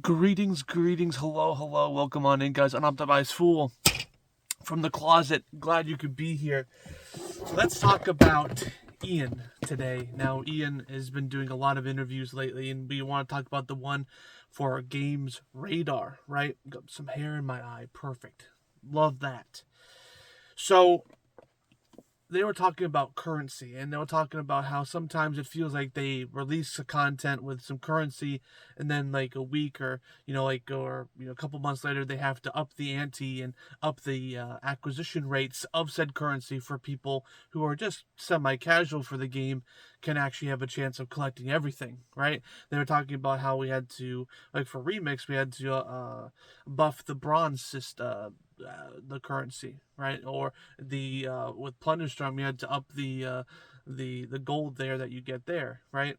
Greetings, hello, welcome on in, guys. Unoptimized Fool from the closet. Glad you could be here. So let's talk about Ian today. Now, Ian has been doing a lot of interviews lately, and we want to talk about the one for Games Radar, right? Got some hair in my eye. Perfect. Love that. So they were talking about currency, and they were talking about how sometimes it feels like they release the content with some currency, and then like a week or a couple months later they have to up the ante and up the acquisition rates of said currency for people who are just semi-casual for the game can actually have a chance of collecting everything, right? They were talking about how we had to, like for Remix, we had to buff the bronze system, the currency, right? Or the with Plunderstorm, you had to up the gold there that you get there, right?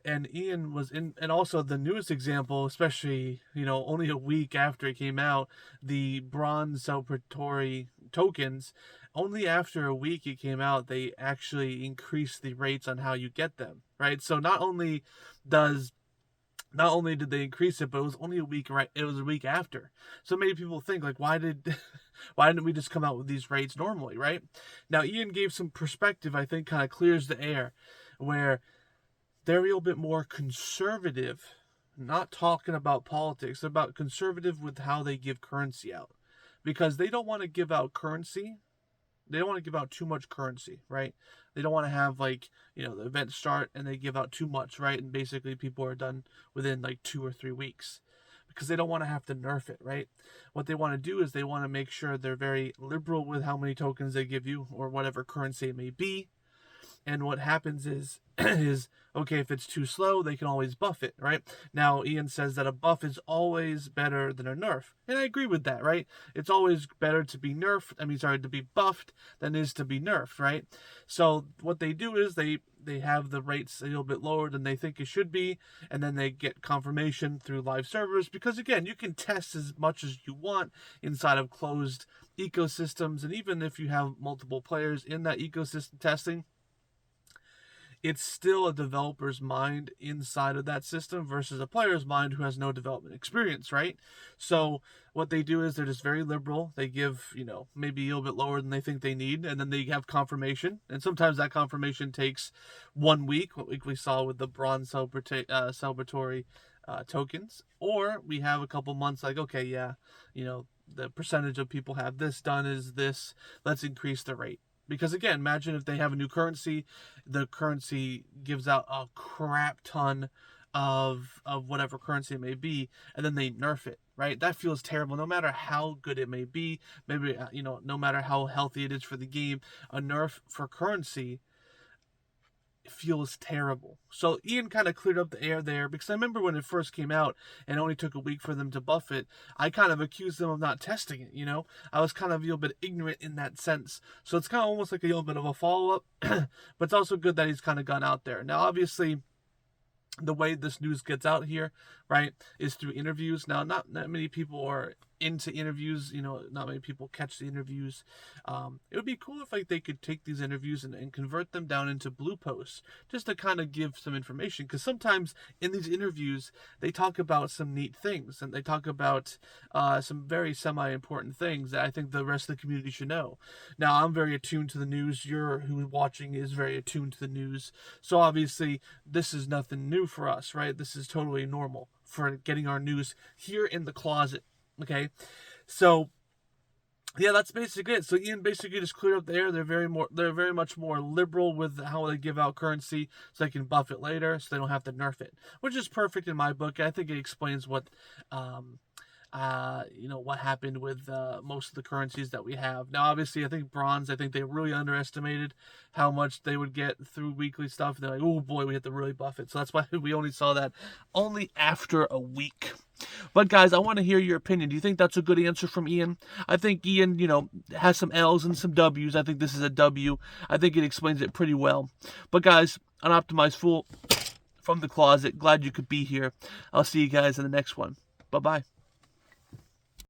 And Ian was in, and also the newest example, especially only a week after it came out, the bronze celebratory tokens. Only after a week it came out, they actually increased the rates on how you get them, right? So not only did they increase it, but it was only a week, right? It was a week after. So many people think, like, why didn't we just come out with these rates normally, right? Now, Ian gave some perspective, I think kind of clears the air, where they're a little bit more conservative, not talking about politics, about conservative with how they give currency out. Because they don't want to give out currency. They don't want to give out too much currency, right? They don't want to have the event start and they give out too much, right? And basically people are done within like 2 or 3 weeks because they don't want to have to nerf it, right? What they want to do is they want to make sure they're very liberal with how many tokens they give you or whatever currency it may be. And what happens is, okay, if it's too slow, they can always buff it, right? Now, Ian says that a buff is always better than a nerf. And I agree with that, right? It's always better to be to be buffed than it is to be nerfed, right? So what they do is they have the rates a little bit lower than they think it should be, and then they get confirmation through live servers, because again, you can test as much as you want inside of closed ecosystems, and even if you have multiple players in that ecosystem testing, it's still a developer's mind inside of that system versus a player's mind who has no development experience, right? So what they do is they're just very liberal. They give, maybe a little bit lower than they think they need, and then they have confirmation. And sometimes that confirmation takes 1 week, what we saw with the bronze celebratory tokens. Or we have a couple months like, okay, yeah, the percentage of people have this done is this. Let's increase the rate. Because again, imagine if they have a new currency, the currency gives out a crap ton of whatever currency it may be, and then they nerf it, right? That feels terrible. No matter how good it may be, maybe no matter how healthy it is for the game, a nerf for currency feels terrible. So Ian kind of cleared up the air there, because I remember when it first came out and it only took a week for them to buff it, I kind of accused them of not testing it, I was kind of a little bit ignorant in that sense. So it's kind of almost like a little bit of a follow-up, but it's also good that he's kind of gone out there. Now, obviously, the way this news gets out here, right, is through interviews. Now, not many people are into interviews, not many people catch the interviews. It would be cool if they could take these interviews and convert them down into blue posts, just to kind of give some information, because sometimes in these interviews they talk about some neat things, and they talk about some very semi-important things that I think the rest of the community should know. Now, I'm very attuned to the news. Who's watching is very attuned to the news, so obviously this is nothing new for us, right? This is totally normal for getting our news here in the closet. Okay, so yeah, that's basically it. So Ian basically just cleared up the air. They're very much more liberal with how they give out currency, so they can buff it later, so they don't have to nerf it, which is perfect in my book. I think it explains what what happened with most of the currencies that we have. Now, obviously, I think bronze, they really underestimated how much they would get through weekly stuff. They're like, oh boy, we have to really buff it. So that's why we only saw that only after a week. But guys, I want to hear your opinion. Do you think that's a good answer from Ian? I think Ian, has some L's and some W's. I think this is a W. I think it explains it pretty well. But guys, Unoptimized Fool from the closet. Glad you could be here. I'll see you guys in the next one. Bye-bye.